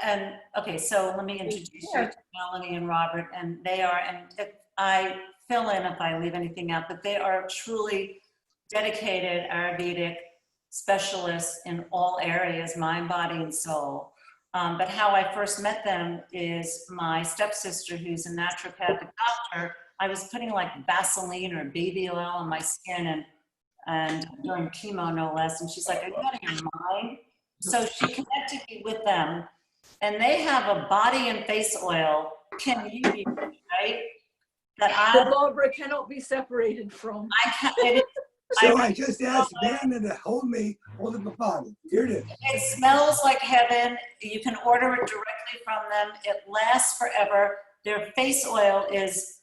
and okay, so let me introduce you to Melanie and Robert, and they are, and if I fill in if I leave anything out, but they are truly dedicated Ayurvedic specialists in all areas, mind, body, and soul. But how I first met them is my stepsister, who's a naturopathic doctor. I was putting like Vaseline or baby oil on my skin and during chemo, no less. And she's like, "Are you out of your mind?" So she connected me with them, and they have a body and face oil, Kim, you use, right? That Barbara cannot be separated from. So I just asked Vanna to hold up a bottle. Here it is. It smells like heaven. You can order it directly from them. It lasts forever. Their face oil is,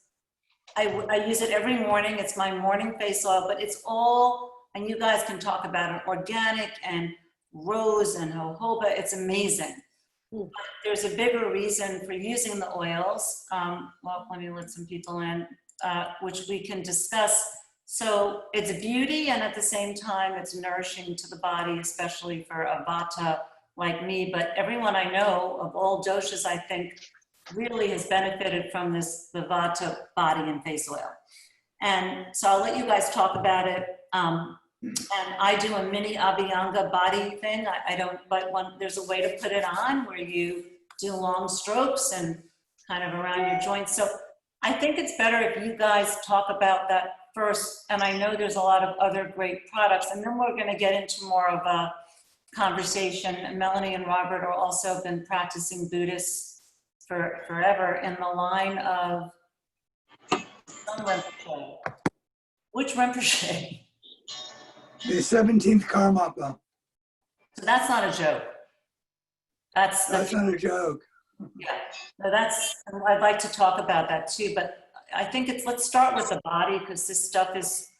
I use it every morning. It's my morning face oil, but it's all, and you guys can talk about it, organic and rose and jojoba. It's amazing. But there's a bigger reason for using the oils. Well, let me let some people in, which we can discuss. So it's beauty, and at the same time, it's nourishing to the body, especially for a Vata like me. But everyone I know of all doshas, I think, really has benefited from the Vata body and face oil. And so I'll let you guys talk about it. And I do a mini Abhyanga body thing. I don't, but there's a way to put it on where you do long strokes and kind of around your joints. So I think it's better if you guys talk about that first. And I know there's a lot of other great products, and then we're going to get into more of a conversation. And Melanie and Robert are also been practicing Buddhists for forever in the line of some Rinpoche. Which Rinpoche? The 17th Karmapa. So that's not a joke. That's not a joke. Yeah, no, I'd like to talk about that too, but I think let's start with the body, because this stuff is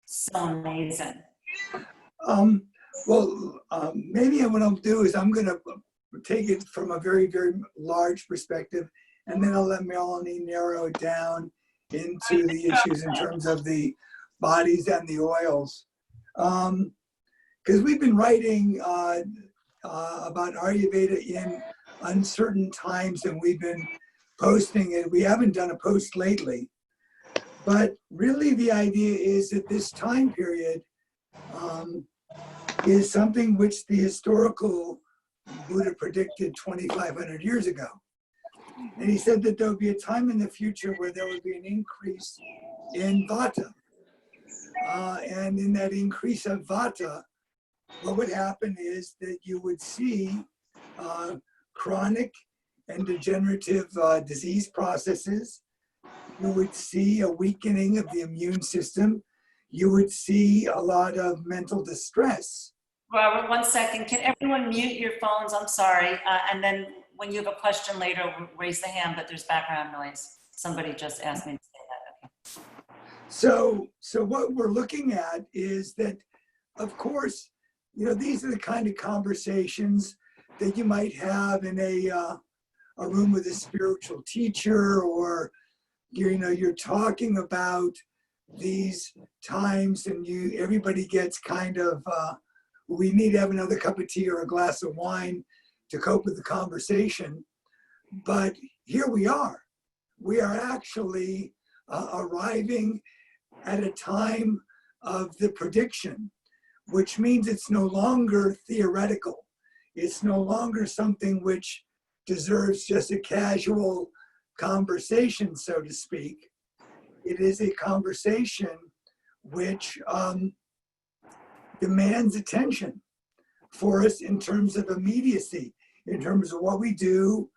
so amazing. Maybe what I'll do is I'm going to take it from a very, very large perspective, and then I'll let Melanie narrow it down into the issues in terms of the bodies and the oils. Because we've been writing about Ayurveda in uncertain times, and we've been posting it. We haven't done a post lately, but really the idea is that this time period is something which the historical Buddha predicted 2,500 years ago. And he said that there would be a time in the future where there would be an increase in Vata. And in that increase of Vata, what would happen is that you would see chronic and degenerative disease processes. You would see a weakening of the immune system. You would see a lot of mental distress. Robert, 1 second. Can everyone mute your phones? I'm sorry. And then when you have a question later, raise the hand, but there's background noise. Somebody just asked me to say that. Okay. So what we're looking at is that, of course, these are the kind of conversations that you might have in a room with a spiritual teacher, or you're talking about these times, and everybody gets kind of we need to have another cup of tea or a glass of wine to cope with the conversation. But here we are actually arriving at a time of the prediction, which means it's no longer theoretical. It's no longer something which deserves just a casual conversation, so to speak. It is a conversation which demands attention for us in terms of immediacy, in terms of what we do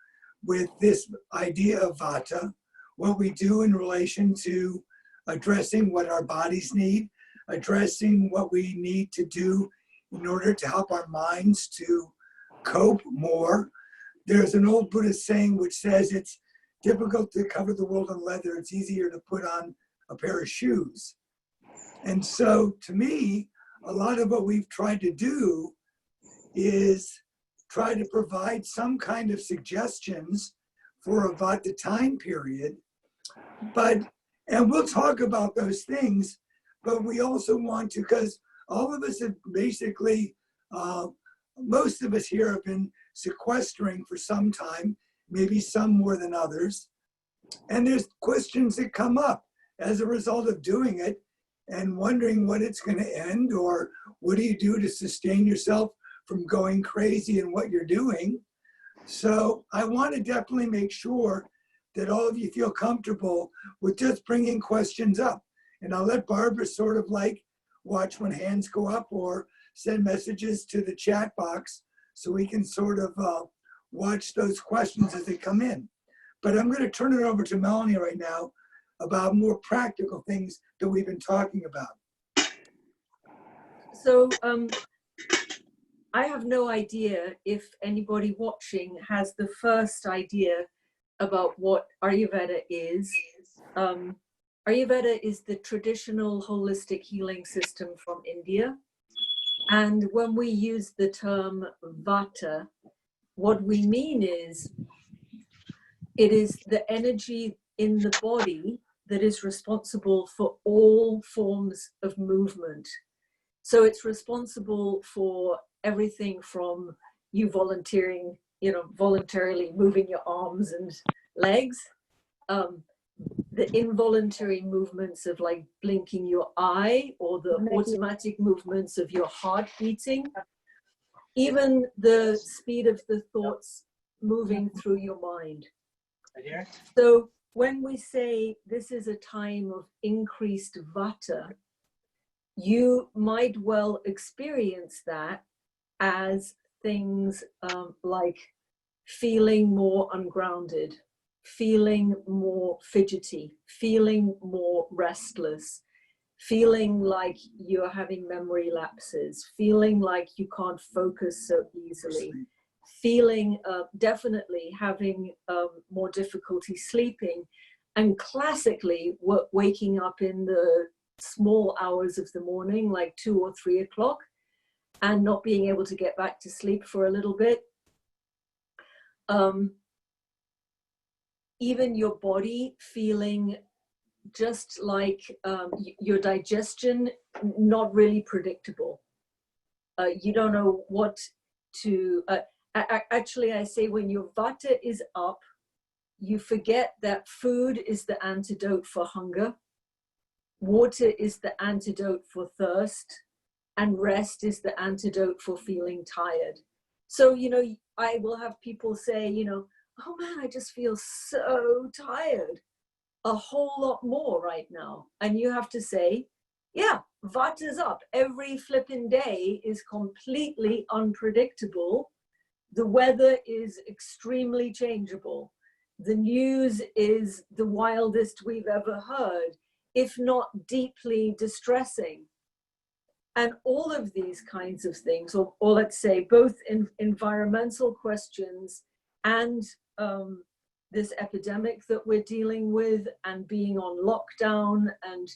with this idea of Vata, what we do in relation to addressing what our bodies need, addressing what we need to do in order to help our minds to cope more. There's an old Buddhist saying which says it's difficult to cover the world in leather, it's easier to put on a pair of shoes. And so to me, a lot of what we've tried to do is try to provide some kind of suggestions for about the time period. And we'll talk about those things, but we also want to, because all of us have basically, most of us here have been sequestering for some time, maybe some more than others. And there's questions that come up as a result of doing it and wondering when it's going to end, or what do you do to sustain yourself from going crazy in what you're doing. So I want to definitely make sure that all of you feel comfortable with just bringing questions up. And I'll let Barbara sort of like watch when hands go up or send messages to the chat box so we can sort of watch those questions as they come in. But I'm going to turn it over to Melanie right now about more practical things that we've been talking about. So I have no idea if anybody watching has the first idea about what Ayurveda is. Ayurveda is the traditional holistic healing system from India. And when we use the term Vata, what we mean is it is the energy in the body that is responsible for all forms of movement. So it's responsible for everything from you volunteering, voluntarily moving your arms and legs, the involuntary movements of like blinking your eye, or the automatic movements of your heart beating, even the speed of the thoughts moving through your mind. So when we say this is a time of increased Vata, you might well experience that as things like feeling more ungrounded, feeling more fidgety, feeling more restless, feeling like you're having memory lapses, feeling like you can't focus so easily, feeling definitely having more difficulty sleeping, and classically waking up in the small hours of the morning, like 2 or 3 o'clock, and not being able to get back to sleep for a little bit. Even your body feeling just like your digestion not really predictable. You don't know what to, actually I say when your Vata is up, you forget that food is the antidote for hunger, water is the antidote for thirst, and rest is the antidote for feeling tired. So, I will have people say, oh man, I just feel so tired, a whole lot more right now. And you have to say, yeah, Vata's up. Every flipping day is completely unpredictable. The weather is extremely changeable. The news is the wildest we've ever heard, if not deeply distressing. And all of these kinds of things, or let's say both in environmental questions and this epidemic that we're dealing with, and being on lockdown, and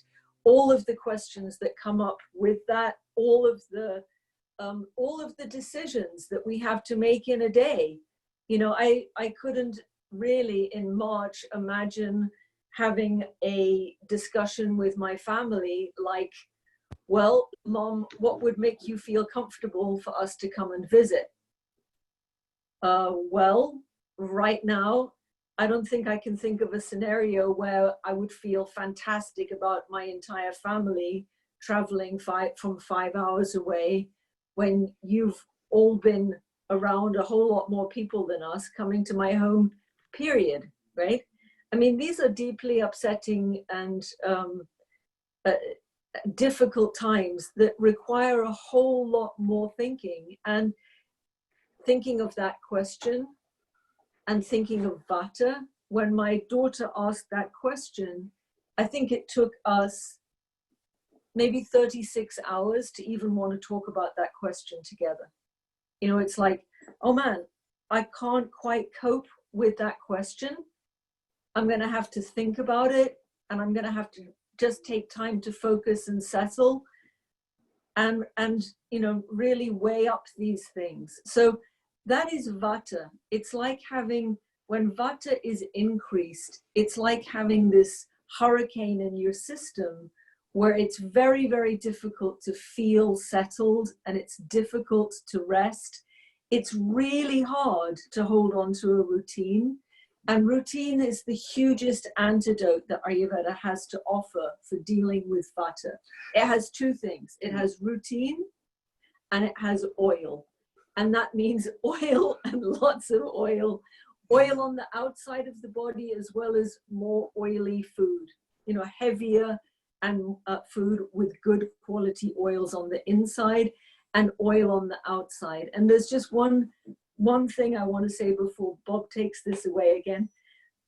all of the questions that come up with that, all of the decisions that we have to make in a day. I couldn't really in March imagine having a discussion with my family like, well, Mom, what would make you feel comfortable for us to come and visit? Well, right now, I don't think I can think of a scenario where I would feel fantastic about my entire family traveling from 5 hours away, when you've all been around a whole lot more people than us coming to my home, period, right? I mean, these are deeply upsetting and difficult times that require a whole lot more thinking. And thinking of that question and thinking of Vata, when my daughter asked that question, I think it took us maybe 36 hours to even want to talk about that question together. It's like, oh man, I can't quite cope with that question. I'm going to have to think about it, and I'm going to have to just take time to focus and settle and really weigh up these things. So that is Vata. It's like when Vata is increased, it's like having this hurricane in your system where it's very, very difficult to feel settled, and it's difficult to rest. it's really hard to hold on to a routine. And routine is the hugest antidote that Ayurveda has to offer for dealing with vata. It has two things. It has routine and it has oil. And that means oil and lots of oil. Oil on the outside of the body as well as more oily food, you know, heavier and food with good quality oils on the inside and oil on the outside. And there's just one thing I want to say before Bob takes this away again.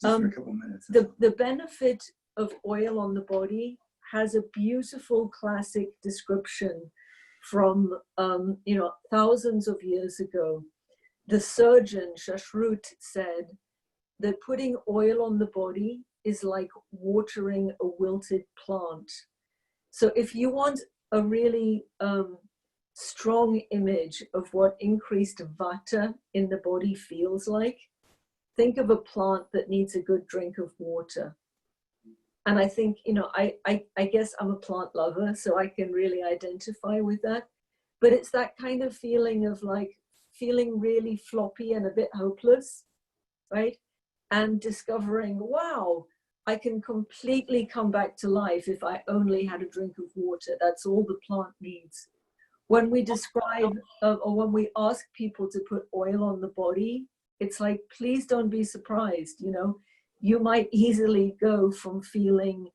Just for a couple minutes. The benefit of oil on the body has a beautiful classic description from, you know, thousands of years ago. The surgeon Shashrut said that putting oil on the body is like watering a wilted plant. So if you want a really strong image of what increased vata in the body feels like, think of a plant that needs a good drink of water. And I think, you know, I guess I'm a plant lover, so I can really identify with that. But it's that kind of feeling of like feeling really floppy and a bit hopeless, right? And discovering, wow, I can completely come back to life if I only had a drink of water. That's all the plant needs. When we describe or when we ask people to put oil on the body, it's like, please don't be surprised. You know, you might easily go from feeling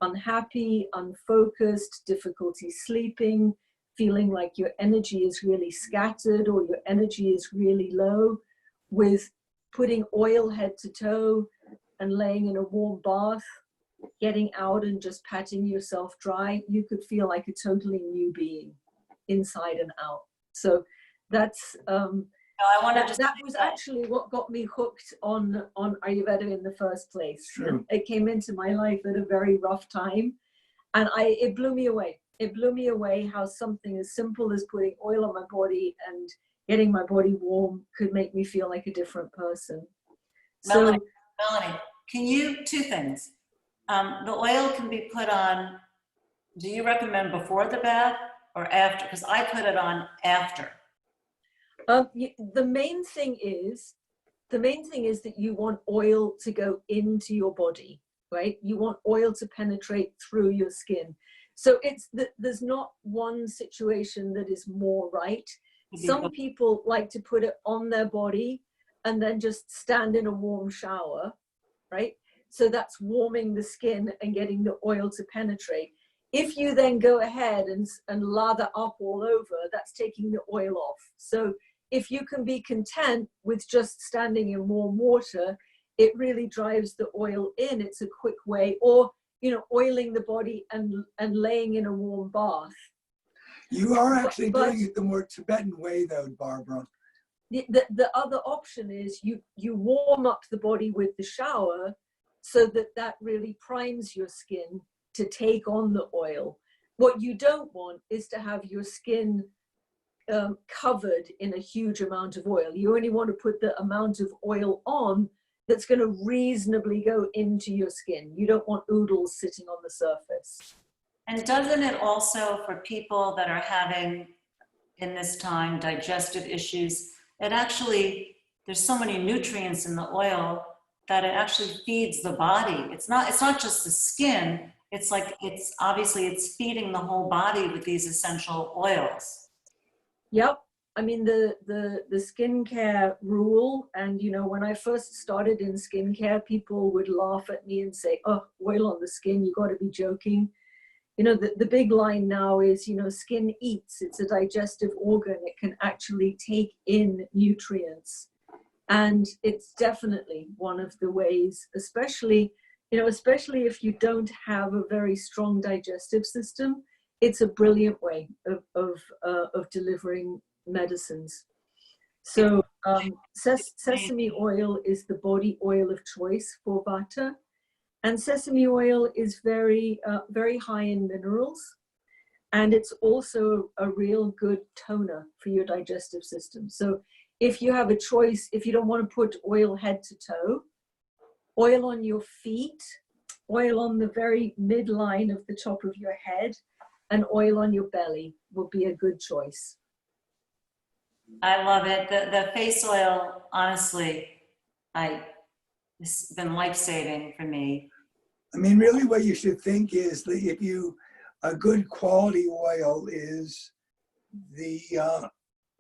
unhappy, unfocused, difficulty sleeping, feeling like your energy is really scattered or your energy is really low, with putting oil head to toe and laying in a warm bath, getting out and just patting yourself dry, you could feel like a totally new being inside and out. So that's I want to that was actually what got me hooked on Ayurveda in the first place. True. It came into my life at a very rough time, and it blew me away. It blew me away how something as simple as putting oil on my body and getting my body warm could make me feel like a different person. Melanie, can you, two things. The oil can be put on, do you recommend before the bath or after? Because I put it on after. The main thing is that you want oil to go into your body, right? You want oil to penetrate through your skin. So there's not one situation that is more right. Some people like to put it on their body and then just stand in a warm shower, right? So that's warming the skin and getting the oil to penetrate. If you then go ahead and lather up all over, that's taking the oil off. So if you can be content with just standing in warm water, it really drives the oil in. It's a quick way. Or, you know, oiling the body and laying in a warm bath. You are actually doing it the more Tibetan way, though, Barbara. The other option is you warm up the body with the shower so that really primes your skin to take on the oil. What you don't want is to have your skin covered in a huge amount of oil. You only want to put the amount of oil on that's going to reasonably go into your skin. You don't want oodles sitting on the surface. And doesn't it also, for people that are having, in this time, digestive issues, it actually, there's so many nutrients in the oil that it actually feeds the body. It's not just the skin. It's like, it's obviously it's feeding the whole body with these essential oils. Yep. I mean, the skincare rule, and you know, when I first started in skincare, people would laugh at me and say, oh, oil on the skin, you got to be joking. You know, the big line now is, you know, skin eats. It's a digestive organ. It can actually take in nutrients. And it's definitely one of the ways, especially if you don't have a very strong digestive system, it's a brilliant way of delivering medicines. So sesame oil is the body oil of choice for vata. And sesame oil is very, very high in minerals. And it's also a real good toner for your digestive system. So if you have a choice, if you don't want to put oil head to toe, oil on your feet, oil on the very midline of the top of your head, and oil on your belly will be a good choice. I love it. The face oil, honestly, it's been life-saving for me. I mean, really what you should think is that if you, a good quality oil is the,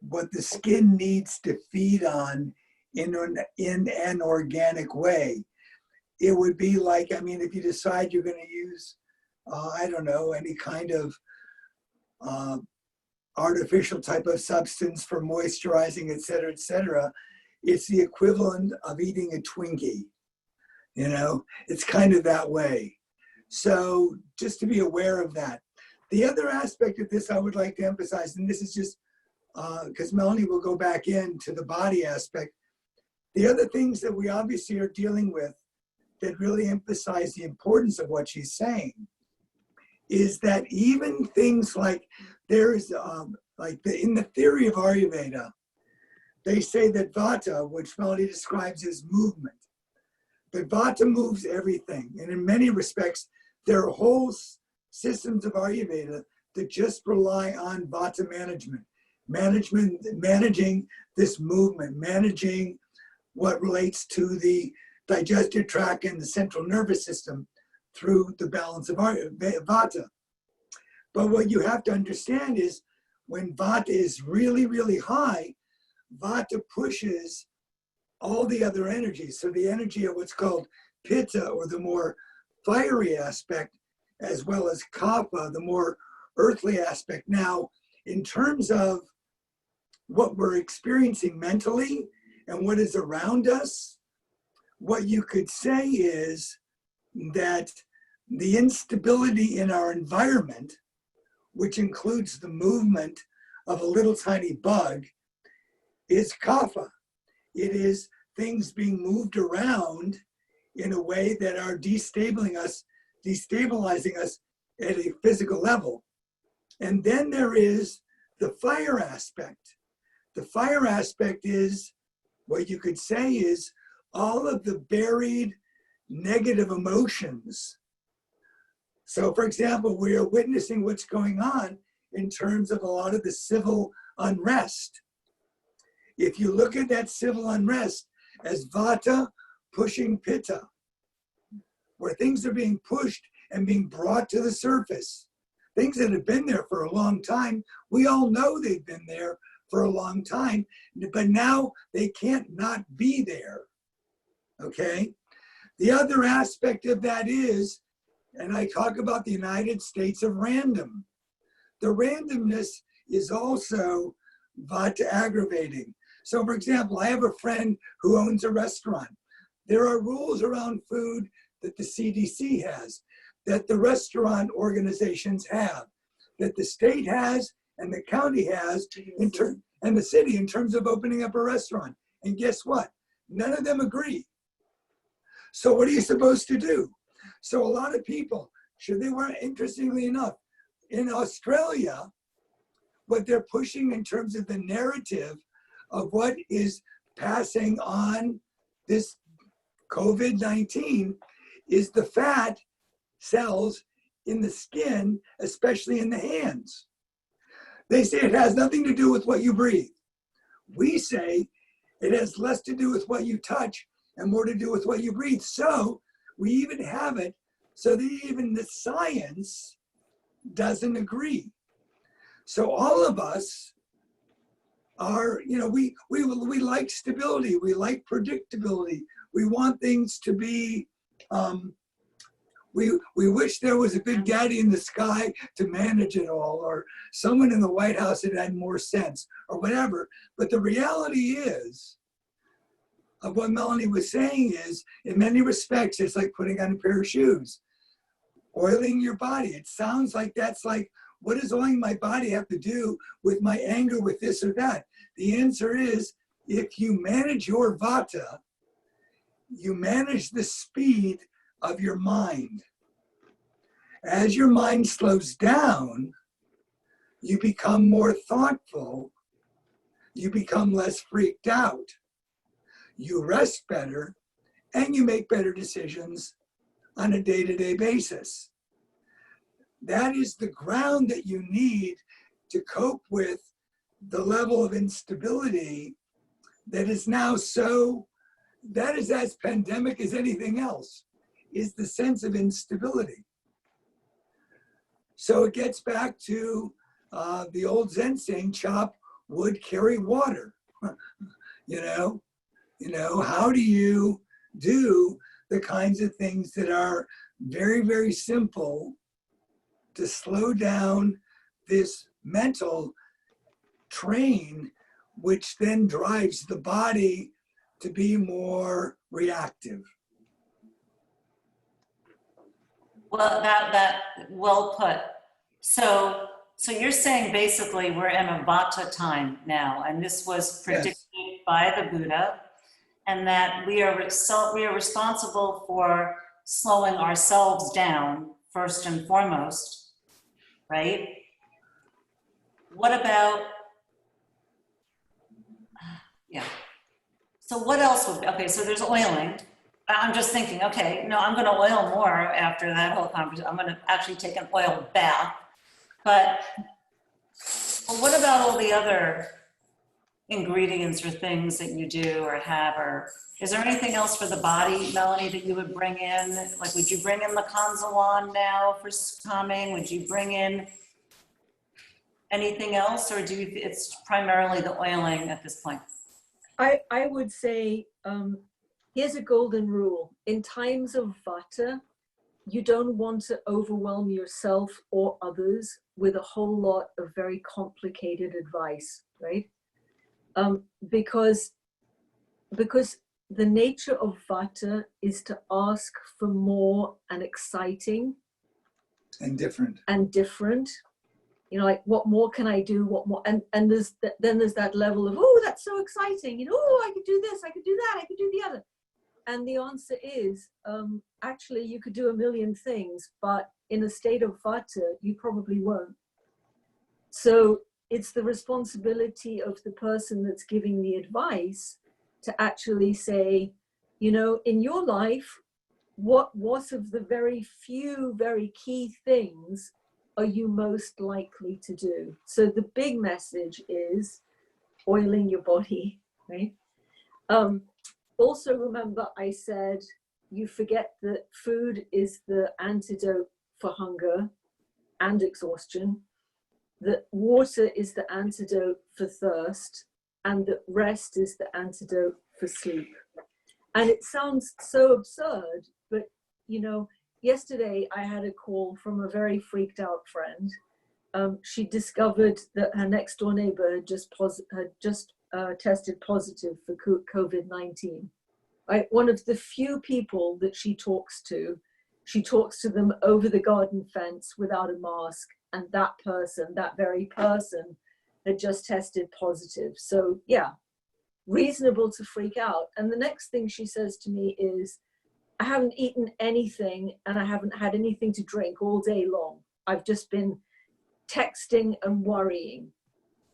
what the skin needs to feed on in an organic way. It would be like, I mean, if you decide you're going to use, I don't know, any kind of uh, artificial type of substance for moisturizing, et cetera, it's the equivalent of eating a Twinkie. You know, it's kind of that way. So just to be aware of that. The other aspect of this I would like to emphasize, and this is just because Melanie will go back into the body aspect. The other things that we obviously are dealing with that really emphasize the importance of what she's saying is that even things like there is, in the theory of Ayurveda, they say that Vata, which Melanie describes as movement, that Vata moves everything. And in many respects, there are whole systems of Ayurveda that just rely on Vata managing this movement, managing what relates to the digestive tract and the central nervous system through the balance of Vata. But what you have to understand is when Vata is really, really high, Vata pushes all the other energies. So the energy of what's called Pitta, or the more fiery aspect, as well as Kapha, the more earthly aspect. Now, in terms of what we're experiencing mentally and what is around us, what you could say is that the instability in our environment, which includes the movement of a little tiny bug, is Kapha. It is things being moved around in a way that are destabilizing us at a physical level. And then there is the fire aspect. The fire aspect is what you could say is all of the buried negative emotions. So for example, we are witnessing what's going on in terms of a lot of the civil unrest. If you look at that civil unrest as Vata pushing Pitta, where things are being pushed and being brought to the surface, things that have been there for a long time, we all know they've been there for a long time, but now they can't not be there, okay? The other aspect of that is, and I talk about the United States of random. The randomness is also Vata aggravating. So for example, I have a friend who owns a restaurant. There are rules around food that the CDC has, that the restaurant organizations have, that the state has, and the county has, and the city in terms of opening up a restaurant. And guess what? None of them agree. So what are you supposed to do? So a lot of people, interestingly enough, in Australia, what they're pushing in terms of the narrative of what is passing on this COVID-19 is the fat cells in the skin, especially in the hands. They say it has nothing to do with what you breathe. We say it has less to do with what you touch and more to do with what you breathe. So we even have it so that even the science doesn't agree. So all of us are, we like stability, we like predictability. We want things to be, we wish there was a big daddy in the sky to manage it all, or someone in the White House that had more sense, or whatever. But the reality is, of what Melanie was saying is, in many respects, it's like putting on a pair of shoes. Oiling your body. It sounds like that's like, what does oiling my body have to do with my anger, with this or that? The answer is, if you manage your Vata, you manage the speed of your mind. As your mind slows down, you become more thoughtful, you become less freaked out, you rest better, and you make better decisions on a day-to-day basis. That is the ground that you need to cope with the level of instability that is now so, that is as pandemic as anything else, is the sense of instability. So it gets back to the old Zen saying, chop wood, carry water. you know, how do you do the kinds of things that are very, very simple to slow down this mental train, which then drives the body to be more reactive? Well, that well put. So you're saying basically we're in a Vata time now, and this was predicted Yes. by the Buddha, and that we are responsible for slowing ourselves down first and foremost, right? What about, yeah. So what else would, okay, so there's oiling. I'm just thinking, okay, no, I'm gonna oil more after that whole conversation. I'm gonna actually take an oil bath. But well, what about all the other ingredients or things that you do or have, or is there anything else for the body, Melanie, that you would bring in? Like, would you bring in the Kanzawan now for calming? Would you bring in anything else, or do you, it's primarily the oiling at this point? I would say, here's a golden rule. In times of Vata, you don't want to overwhelm yourself or others with a whole lot of very complicated advice, right? Because the nature of Vata is to ask for more and exciting And different. and different. You know, like, what more can I do? What more? And then there's that level of, oh, that's so exciting. You know, oh, I could do this, I could do that, I could do the other. And the answer is, actually, you could do a million things, but in a state of Vata, you probably won't. So it's the responsibility of the person that's giving the advice to actually say, you know, in your life, what of the very few, very key things are you most likely to do? So the big message is oiling your body, right? Also remember, I said, you forget that food is the antidote for hunger and exhaustion, that water is the antidote for thirst, and that rest is the antidote for sleep. And it sounds so absurd, but you know, yesterday I had a call from a very freaked out friend. She discovered that her next door neighbor had just tested positive for COVID-19. Right? One of the few people that she talks to them over the garden fence without a mask, and that very person, had just tested positive. So yeah, reasonable to freak out. And the next thing she says to me is, I haven't eaten anything and I haven't had anything to drink all day long. I've just been texting and worrying.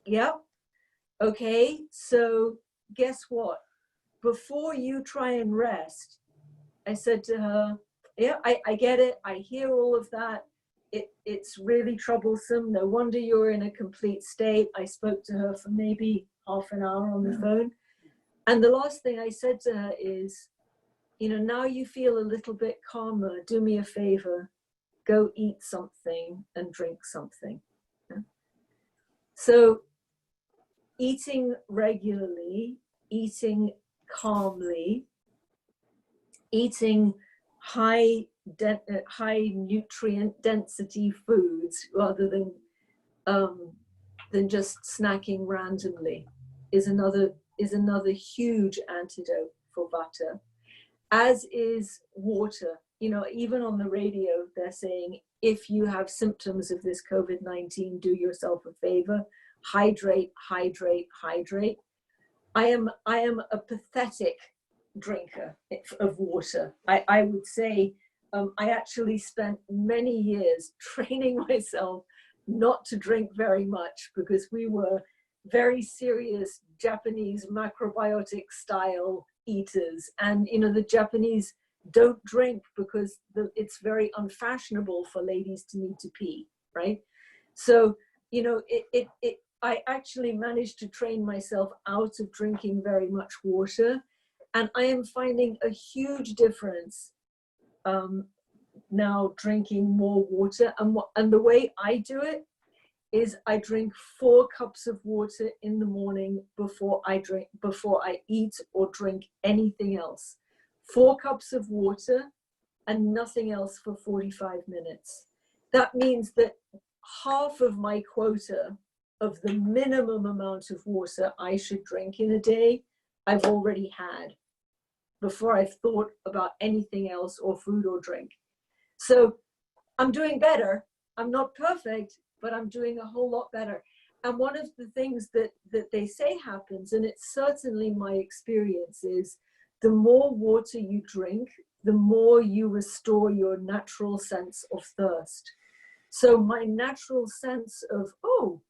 Yeah. Okay. So guess what? Before you try and rest, I said to her, yeah, I get it. I hear all of that. It's really troublesome. No wonder you're in a complete state. I spoke to her for maybe half an hour on the phone. And the last thing I said to her is, you know, now you feel a little bit calmer, do me a favor, go eat something and drink something. Yeah? So eating regularly, eating calmly, eating high nutrient density foods rather than just snacking randomly is another huge antidote for Vata, as is water. You know, even on the radio, they're saying, if you have symptoms of this COVID-19, do yourself a favor, hydrate, hydrate, hydrate. I am a pathetic drinker of water. I would say I actually spent many years training myself not to drink very much, because we were very serious Japanese macrobiotic style eaters. And, you know, the Japanese don't drink because it's very unfashionable for ladies to need to pee, right? So, you know, I actually managed to train myself out of drinking very much water. And I am finding a huge difference now drinking more water. And the way I do it is I drink 4 cups of water in the morning before I eat or drink anything else. 4 cups of water and nothing else for 45 minutes. That means that half of my quota of the minimum amount of water I should drink in a day, I've already had before I've thought about anything else or food or drink. So I'm doing better. I'm not perfect, but I'm doing a whole lot better. And one of the things that they say happens, and it's certainly my experience, is the more water you drink, the more you restore your natural sense of thirst. So my natural sense of, oh,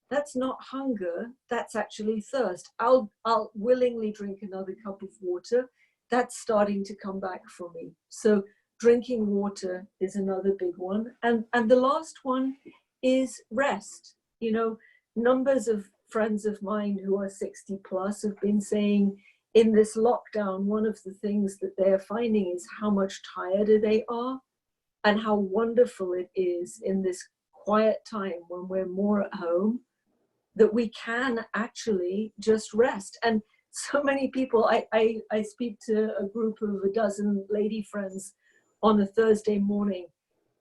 that's not hunger, that's actually thirst. I'll willingly drink another cup of water. That's starting to come back for me. So drinking water is another big one. And the last one is rest. You know, numbers of friends of mine who are 60 plus have been saying in this lockdown, one of the things that they're finding is how much tireder they are and how wonderful it is in this quiet time when we're more at home that we can actually just rest. And so many people, I speak to a group of a dozen lady friends on a Thursday morning.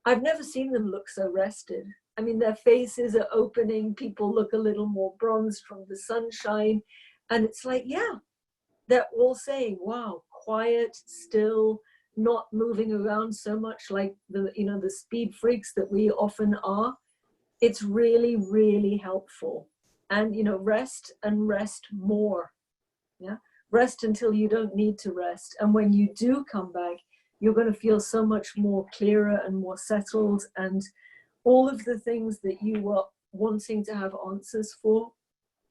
I've never seen them look so rested. I mean, their faces are opening, people look a little more bronzed from the sunshine. And it's like, yeah, they're all saying, wow, quiet, still, not moving around so much like the speed freaks that we often are. It's really, really helpful. And, rest and rest more. Yeah. Rest until you don't need to rest. And when you do come back, you're going to feel so much more clearer and more settled. And all of the things that you were wanting to have answers for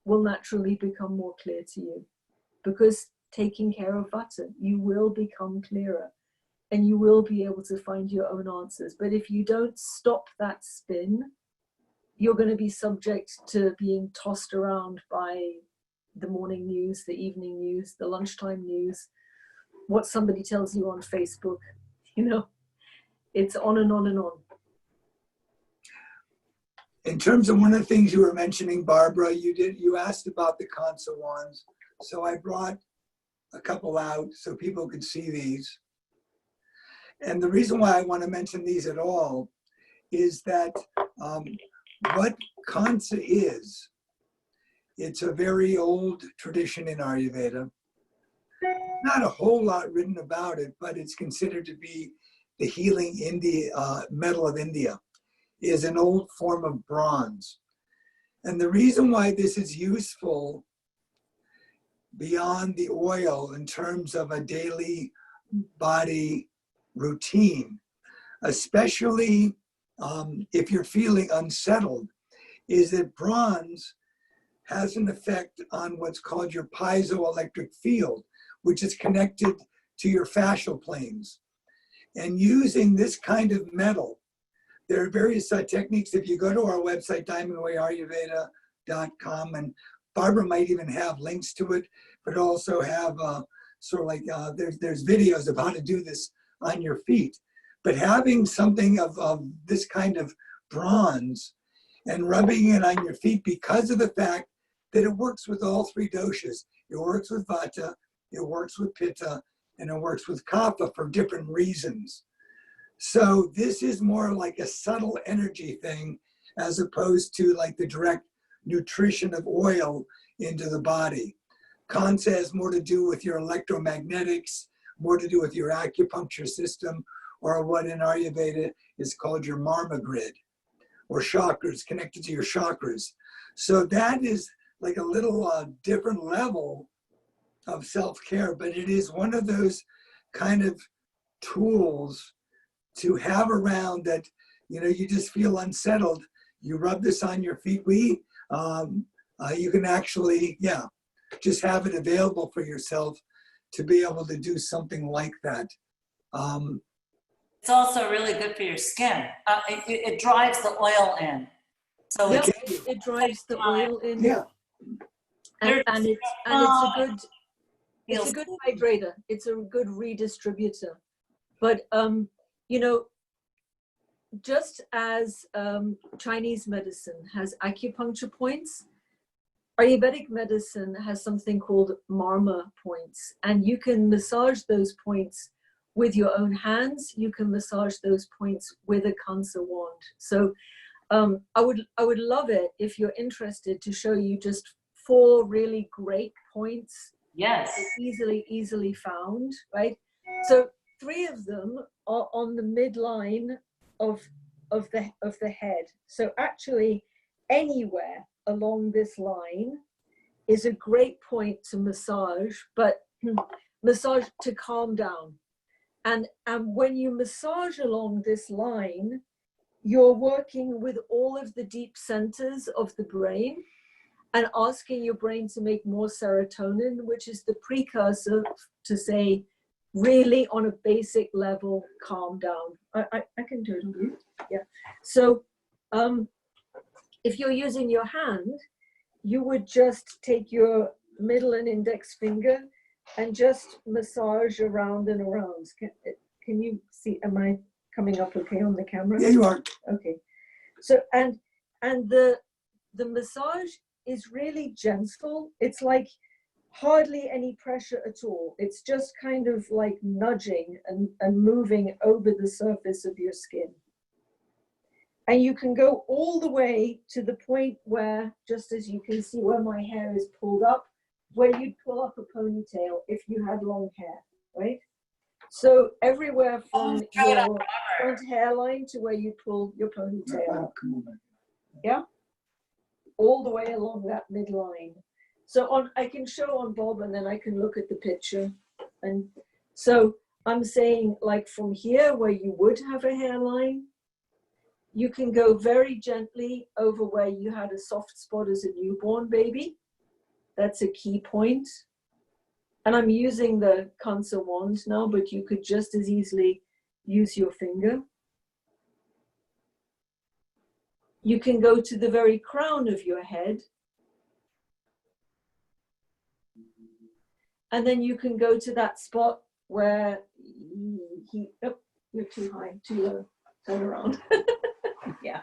will naturally become more clear to you. Because taking care of Vata, you will become clearer and you will be able to find your own answers. But if you don't stop that spin, you're going to be subject to being tossed around by the morning news, the evening news, the lunchtime news, what somebody tells you on Facebook. It's on and on and on. In terms of one of the things you were mentioning, Barbara, you asked about the console wands. So I brought a couple out so people could see these. And the reason why I want to mention these at all is that what Kansa is, it's a very old tradition in Ayurveda. Not a whole lot written about it, but it's considered to be the healing metal of India. Is an old form of bronze. And the reason why this is useful beyond the oil in terms of a daily body routine, especially if you're feeling unsettled, is that bronze has an effect on what's called your piezoelectric field, which is connected to your fascial planes. And using this kind of metal, there are various techniques. If you go to our website, diamondwayayurveda.com, and Barbara might even have links to it, but also have there's videos of how to do this on your feet. But having something of this kind of bronze and rubbing it on your feet, because of the fact that it works with all 3 doshas. It works with Vata, it works with Pitta, and it works with Kapha for different reasons. So this is more like a subtle energy thing as opposed to like the direct nutrition of oil into the body. Kansa has more to do with your electromagnetics, more to do with your acupuncture system, or what in Ayurveda is called your marma grid, or chakras, connected to your chakras. So that is like a little different level of self-care, but it is one of those kind of tools to have around that, you just feel unsettled. You rub this on your feet. You can actually, just have it available for yourself to be able to do something like that. It's also really good for your skin. It drives the oil in. So Yep, it's, it drives the oil in. Yeah. And it's a good feels hydrator. It's a good redistributor. But you know, just as Chinese medicine has acupuncture points, Ayurvedic medicine has something called marma points, and you can massage those points with your own hands. You can massage those points with a Kansa wand. So I would love it if you're interested to show you just 4 really great points. yes. Easily found, right? So 3 of them are on the midline of the head. So actually anywhere along this line is a great point to massage, but massage to calm down. And when you massage along this line, you're working with all of the deep centers of the brain and asking your brain to make more serotonin, which is the precursor to say, really on a basic level, calm down. I can do it. Yeah. So if you're using your hand, you would just take your middle and index finger and just massage around and around. Can you see, am I coming up okay on the camera? Yeah, you are. Okay. So, and the massage is really gentle. It's like hardly any pressure at all. It's just kind of like nudging and moving over the surface of your skin. And you can go all the way to the point where, just as you can see where my hair is pulled up, where you'd pull up a ponytail if you had long hair, right? So everywhere from your front hairline to where you pull your ponytail. Yeah? All the way along that midline. So I can show on Bob and then I can look at the picture. And so I'm saying like from here where you would have a hairline, you can go very gently over where you had a soft spot as a newborn baby. That's a key point. And I'm using the Kansa wand now, but you could just as easily use your finger. You can go to the very crown of your head. And then you can go to that spot where oh, you're too high, too low, turn around. Yeah.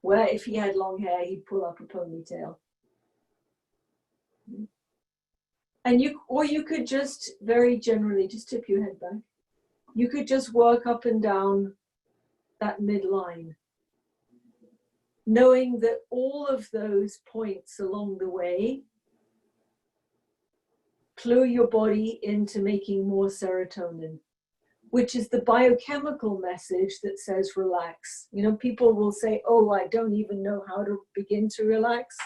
Where if he had long hair, he'd pull up a ponytail. And you could just very generally just tip your head back. You could just work up and down that midline, knowing that all of those points along the way clue your body into making more serotonin, which is the biochemical message that says relax. You know, people will say, oh, I don't even know how to begin to relax.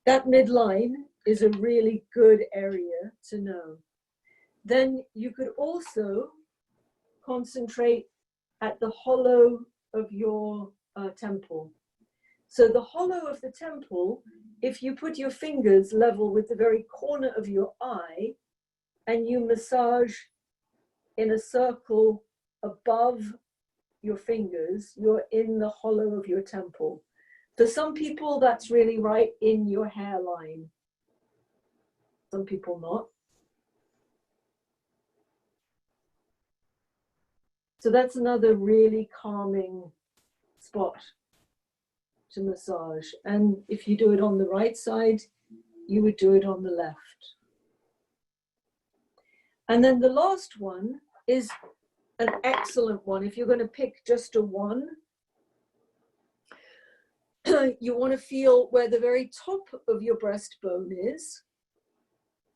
That midline is a really good area to know. Then you could also concentrate at the hollow of your temple. So the hollow of the temple, if you put your fingers level with the very corner of your eye and you massage in a circle above your fingers, you're in the hollow of your temple. For some people, that's really right in your hairline. Some people not. So that's another really calming spot to massage. And if you do it on the right side, you would do it on the left. And then the last one is an excellent one. If you're going to pick just a one, you want to feel where the very top of your breastbone is,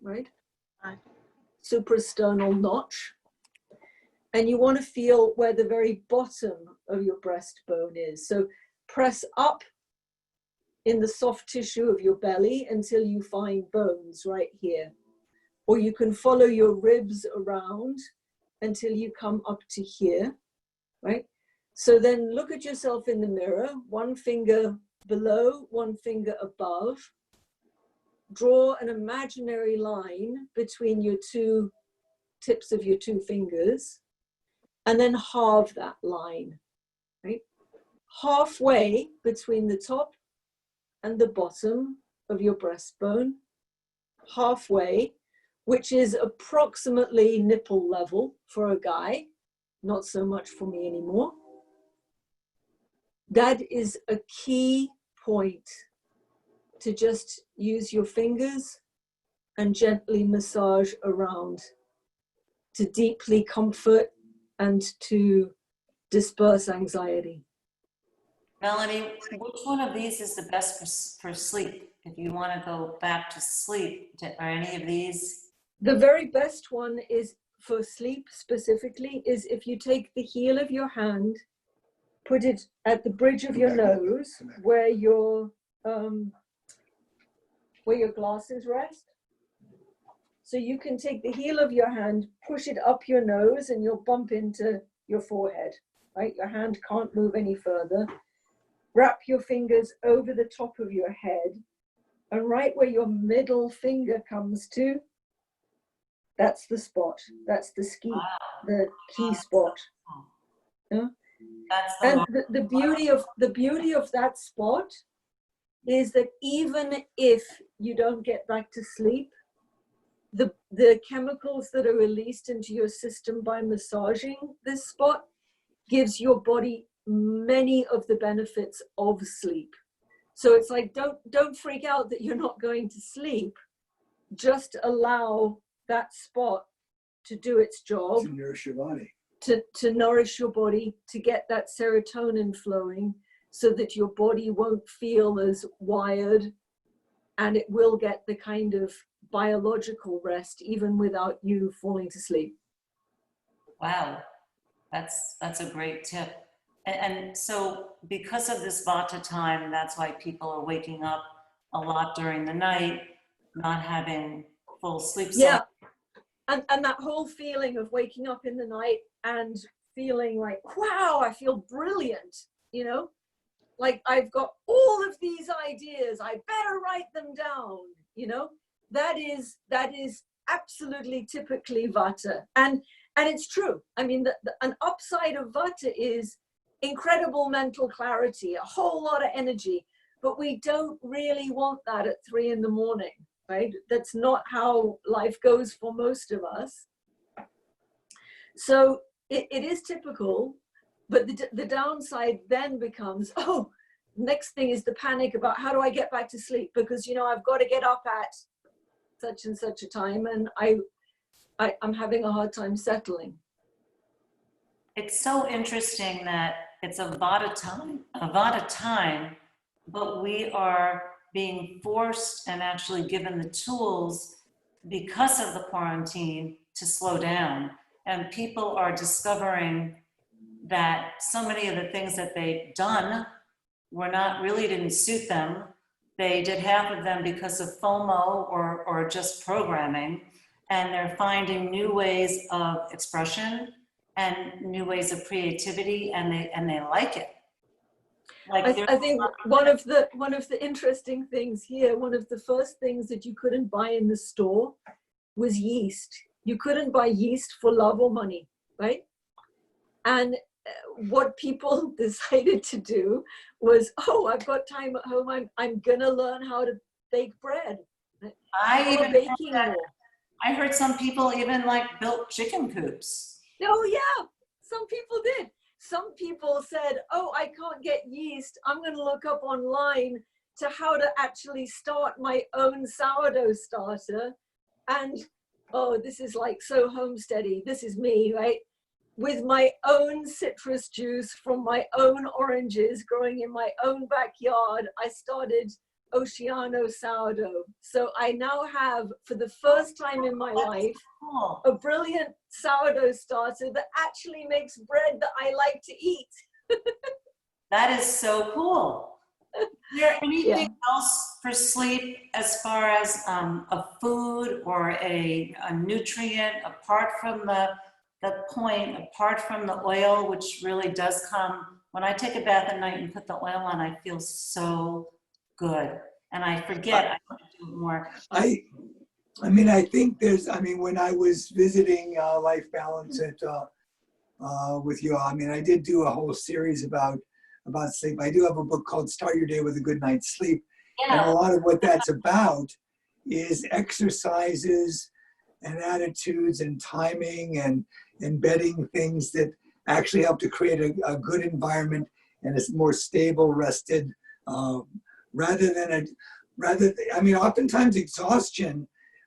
right? Suprasternal notch. And you want to feel where the very bottom of your breastbone is. So press up in the soft tissue of your belly until you find bones right here. Or you can follow your ribs around until you come up to here, right? So then look at yourself in the mirror, one finger below, one finger above. Draw an imaginary line between your two tips of your two fingers, and then halve that line, right? halfway between the top and the bottom of your breastbone, halfway, which is approximately nipple level for a guy, not so much for me anymore. That is a key point, to just use your fingers and gently massage around to deeply comfort and to disperse anxiety. Melanie, which one of these is the best for sleep? If you want to go back to sleep, are any of these? The very best one is for sleep specifically, is if you take the heel of your hand, put it at the bridge of your nose where your glasses rest. So you can take the heel of your hand, push it up your nose, and you'll bump into your forehead, right? Your hand can't move any further. Wrap your fingers over the top of your head, and right where your middle finger comes to, that's the spot. That's the the key spot. Yeah? That's And the beauty of that spot is that even if you don't get back to sleep, the chemicals that are released into your system by massaging this spot gives your body many of the benefits of sleep. So it's like, don't freak out that you're not going to sleep. Just allow that spot to do its job. To nourish your body. To nourish your body, to get that serotonin flowing so that your body won't feel as wired, and it will get the kind of biological rest even without you falling to sleep. Wow, that's a great tip. And so because of this Vata time, that's why people are waking up a lot during the night, not having full sleep cycle. Yeah, and that whole feeling of waking up in the night and feeling like, wow, I feel brilliant, you know? Like, I've got all of these ideas, I better write them down, you know? That is absolutely typically Vata. And it's true. I mean, an upside of Vata is incredible mental clarity, a whole lot of energy, but we don't really want that at 3 a.m, right? That's not how life goes for most of us. So it is typical, but the downside then becomes, oh, next thing is the panic about how do I get back to sleep? Because, you know, I've got to get up at such and such a time, and I'm having a hard time settling. It's so interesting that it's a Vata time, but we are being forced and actually given the tools because of the quarantine to slow down. And people are discovering that so many of the things that they've done didn't suit them. They did half of them because of FOMO or just programming, and they're finding new ways of expression and new ways of creativity, and they like it. Like I think one of the interesting things here, one of the first things that you couldn't buy in the store was yeast. You couldn't buy yeast for love or money, right? And what people decided to do was, oh, I've got time at home, I'm gonna learn how to bake bread. I heard some people even like built chicken coops. Oh yeah, some people did. Some people said, oh, I can't get yeast, I'm gonna look up online to how to actually start my own sourdough starter. And oh, this is like so homesteady, this is me, right? With my own citrus juice from my own oranges growing in my own backyard, I started Oceano sourdough. So I now have, for the first time in my life, a brilliant sourdough starter that actually makes bread that I like to eat. That is so cool. Is there anything else for sleep as far as a food or a nutrient apart from the apart from the oil, which really does come, when I take a bath at night and put the oil on, I feel so good. And I forget, I want to do more. I mean, I think when I was visiting Life Balance with you all, I mean, I did do a whole series about about sleep. I do have a book called Start Your Day with a Good Night's Sleep. And a Yeah, lot of what that's about is exercises and attitudes and timing and embedding things that actually help to create a good environment and a more stable, rested, I mean, oftentimes exhaustion,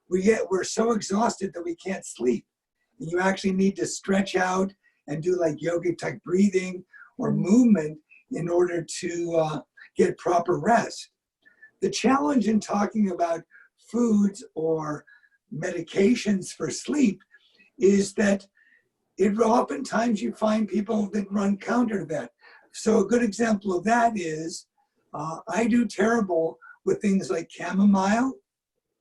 we're so exhausted that we can't sleep. And you actually need to stretch out and do like yoga type breathing or movement in order to get proper rest. The challenge in talking about foods or medications for sleep is that oftentimes you find people that run counter to that. So a good example of that is I do terrible with things like chamomile.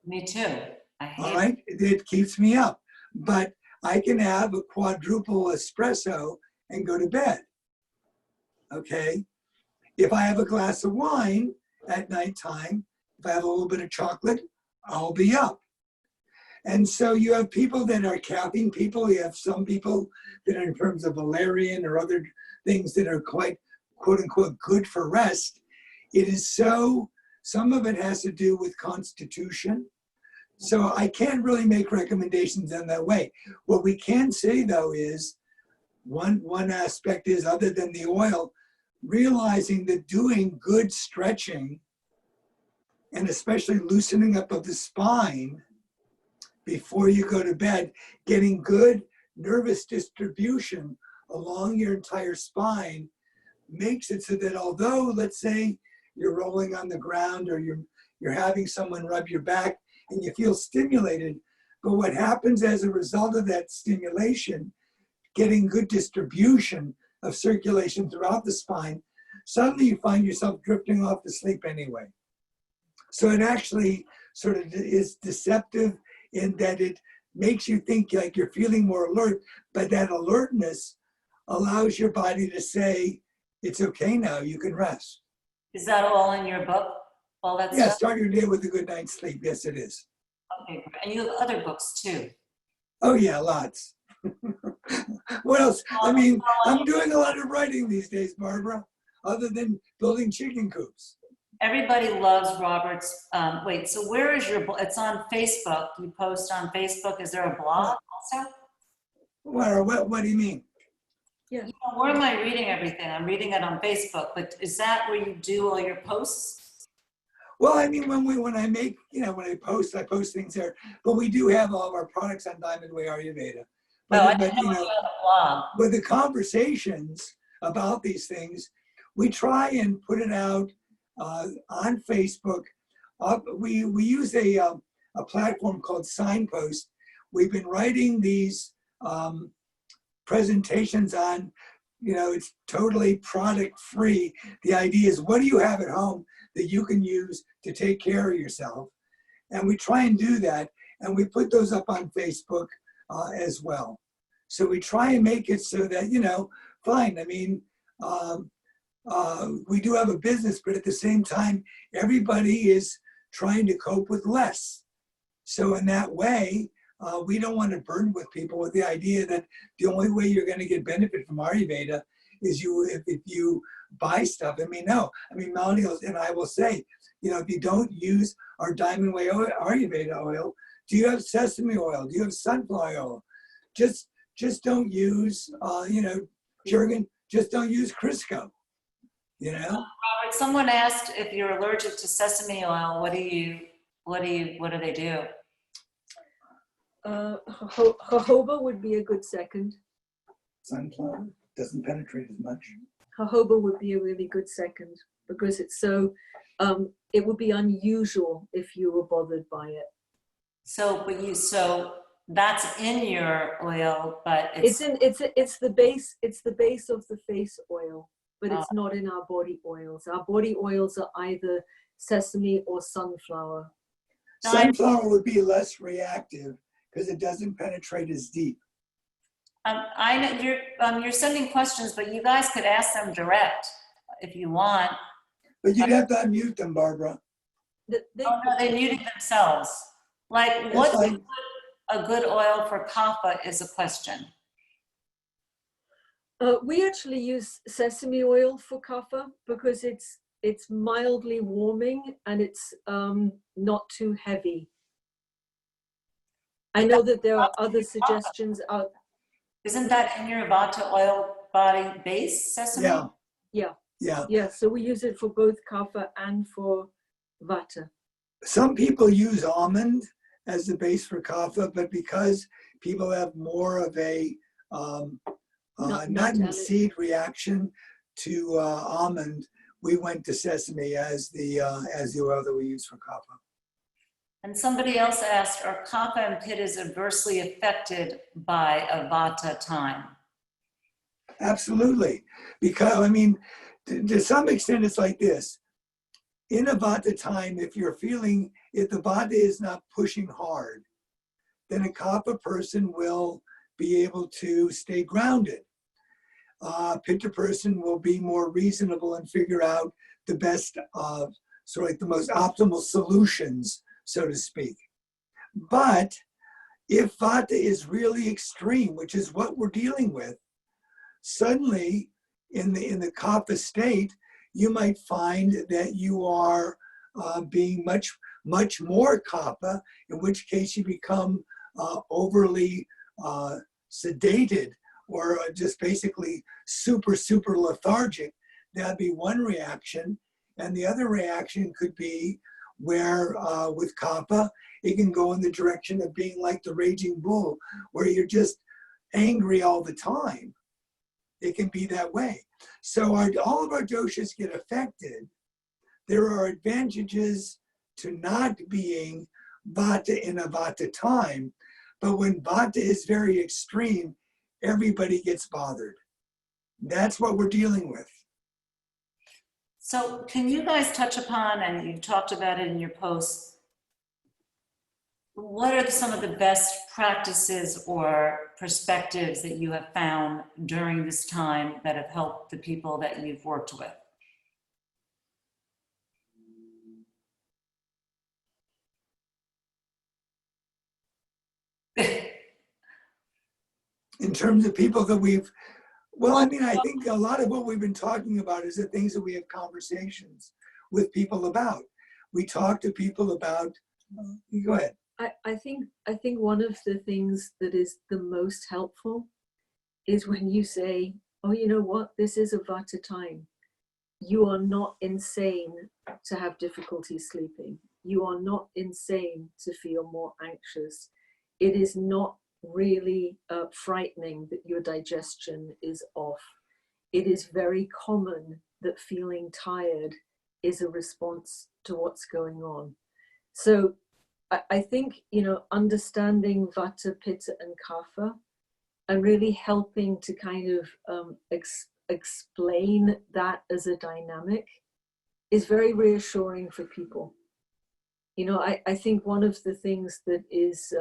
me too. I All hate it. right, it keeps me up, but I can have a quadruple espresso and go to bed. Okay, if I have a glass of wine at nighttime, if I have a little bit of chocolate, I'll be up. And so you have people that are caffeine people. You have some people that are in terms of valerian or other things that are quite, quote unquote, good for rest. It is so, some of it has to do with constitution. So I can't really make recommendations in that way. What we can say though is, one aspect is, other than the oil, realizing that doing good stretching and especially loosening up of the spine before you go to bed, getting good nervous distribution along your entire spine makes it so that although, let's say, you're rolling on the ground or you're having someone rub your back and you feel stimulated, but what happens as a result of that stimulation, getting good distribution of circulation throughout the spine, suddenly you find yourself drifting off to sleep anyway. So it actually sort of is deceptive in that it makes you think like you're feeling more alert, but that alertness allows your body to say, it's okay now, you can rest. Is that all in your book? All that Yeah, stuff? start your day with a good night's sleep. Yes, it is. Okay, great. And you have other books too. Oh yeah, lots. What else? I mean, I'm doing a lot of writing these days, Barbara, other than building chicken coops. Everybody loves Robert's. Wait, so where is your, it's on Facebook. You post on Facebook. Is there a blog also? What do you mean? You know, where am I reading everything? I'm reading it on Facebook, but is that where you do all your posts? Well, I mean, when I make, when I post things there, but we do have all of our products on Diamond Way Ayurveda. I But didn't know you had a blog. with the conversations about these things, we try and put it out on Facebook. We use a platform called Signpost. We've been writing these presentations on, it's totally product free. The idea is, what do you have at home that you can use to take care of yourself? And we try and do that. And we put those up on Facebook as well. So we try and make it so that, fine. I mean, we do have a business, but at the same time, everybody is trying to cope with less. So in that way, we don't want to burden with people with the idea that the only way you're going to get benefit from Ayurveda is if you buy stuff. I mean, no. I mean, Melanie and I will say, if you don't use our Diamond Way Ayurveda oil, do you have sesame oil? Do you have sunflower oil? Just don't use, Jergen. Just don't use Crisco. Robert, someone asked if you're allergic to sesame oil. What do they do? Jojoba would be a good second. Sunflower doesn't penetrate as much. Jojoba would be a really good second because it's so, it would be unusual if you were bothered by it. So that's in your oil, but it's the base of the face oil, but it's not in our body oils. Our body oils are either sesame or sunflower. Sunflower would be less reactive because it doesn't penetrate as deep. I know you're sending questions, but you guys could ask them direct if you want. But you'd have to unmute them, Barbara. They muted themselves. Like, what's a good oil for kapha is a question. We actually use sesame oil for kapha because it's mildly warming and it's not too heavy. I know that there are other suggestions out. Isn't that in your Vata oil body base, sesame? Yeah, Yeah, yeah. yeah. So we use it for both kapha and for vata. Some people use almond as the base for kapha, but because people have more of a nut and seed reaction to almond, we went to sesame as the oil that we use for kapha. And somebody else asked, are kapha and pittas adversely affected by a vata time? Absolutely, because I mean, to some extent, it's like this. In a vata time, if the vata is not pushing hard, then a kapha person will be able to stay grounded. Pitta person will be more reasonable and figure out the best, sort of like the most optimal solutions, so to speak. But if vata is really extreme, which is what we're dealing with, suddenly in the kapha state, you might find that you are being much more kapha, in which case you become overly sedated or just basically super lethargic. That'd be one reaction. And the other reaction could be where with kapha, it can go in the direction of being like the raging bull, where you're just angry all the time. It can be that way. So all of our doshas get affected. There are advantages to not being vata in a vata time, but when vata is very extreme, everybody gets bothered. That's what we're dealing with. So can you guys touch upon, and you talked about it in your posts, what are some of the best practices or perspectives that you have found during this time that have helped the people that you've worked with? In terms of people that I mean, I think a lot of what we've been talking about is the things that we have conversations with people about. We talk to people about, go ahead. I think one of the things that is the most helpful is when you say, oh, you know what, this is a vata time. You are not insane to have difficulty sleeping. You are not insane to feel more anxious. It is not really frightening that your digestion is off. It is very common that feeling tired is a response to what's going on. So I think, understanding vata, pitta, and kapha and really helping to kind of explain that as a dynamic is very reassuring for people. I think one of the things that is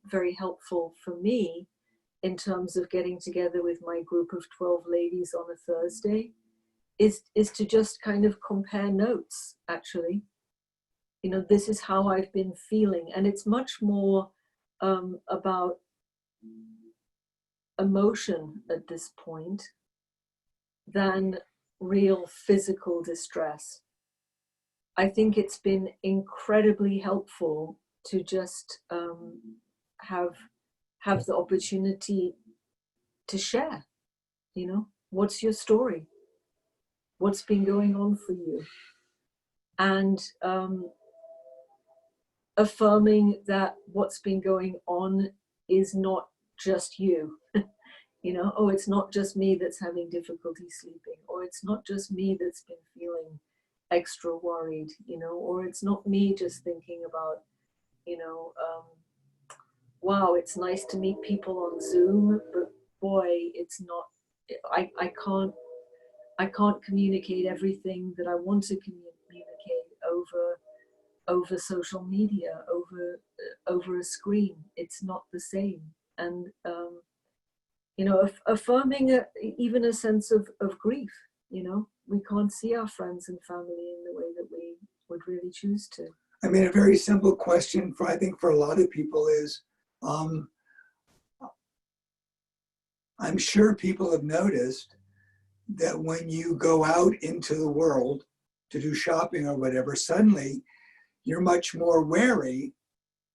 very helpful for me in terms of getting together with my group of 12 ladies on a Thursday is to just kind of compare notes, actually. This is how I've been feeling. And it's much more about emotion at this point than real physical distress. I think it's been incredibly helpful to just have the opportunity to share, what's your story? What's been going on for you? And affirming that what's been going on is not just you. Oh, it's not just me that's having difficulty sleeping, or it's not just me that's been feeling extra worried, or it's not me just thinking about, wow, it's nice to meet people on Zoom, but boy, it's not, I can't communicate everything that I want to communicate over social media, over a screen. It's not the same. And affirming even a sense of grief. We can't see our friends and family in the way that we would really choose to. I mean, a very simple question I think for a lot of people is, I'm sure people have noticed that when you go out into the world to do shopping or whatever, suddenly you're much more wary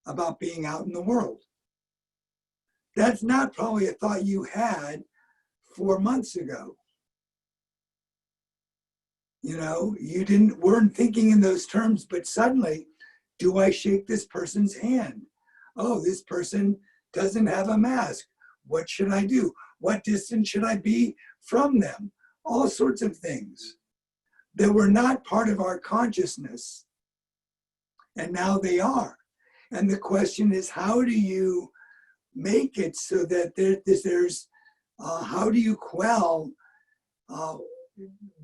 about being out in the world. That's not probably a thought you had 4 months ago. You know, you weren't thinking in those terms, but suddenly, do I shake this person's hand? Oh, this person doesn't have a mask. What should I do? What distance should I be from them? All sorts of things that were not part of our consciousness. And now they are. And the question is, how do you make it so that there's how do you quell,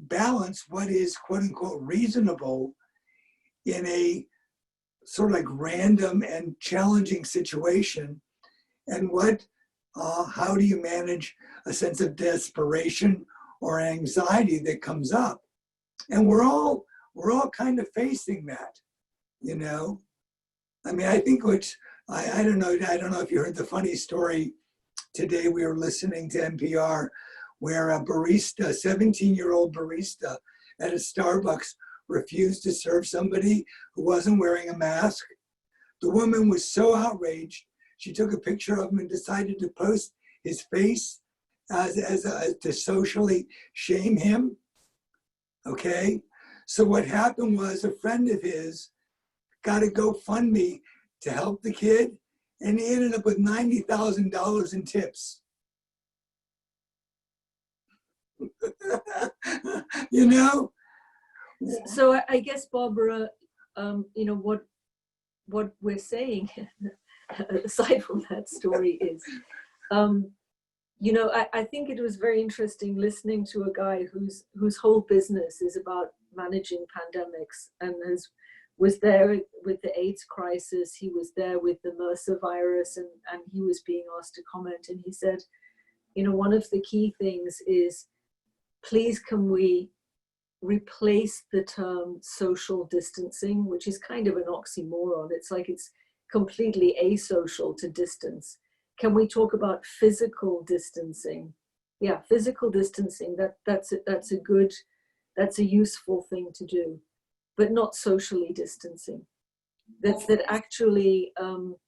balance what is quote unquote reasonable in a sort of like random and challenging situation, and how do you manage a sense of desperation or anxiety that comes up? And we're all kind of facing that, you know. I mean, I think I don't know if you heard the funny story today. We were listening to NPR where a 17-year-old barista at a Starbucks refused to serve somebody who wasn't wearing a mask. The woman was so outraged, she took a picture of him and decided to post his face to socially shame him. Okay, so what happened was a friend of his got a GoFundMe to help the kid, and he ended up with $90,000 in tips. You know? So I guess, Barbara, you know, what we're saying, aside from that story, is, you know, I think it was very interesting listening to a guy whose whole business is about managing pandemics, and was there with the AIDS crisis. He was there with the MRSA virus, and he was being asked to comment, and he said, you know, one of the key things is, please can we replace the term social distancing, which is kind of an oxymoron. It's like it's completely asocial to distance. Can we talk about physical distancing? Yeah, physical distancing, that's a useful thing to do, but not socially distancing. That actually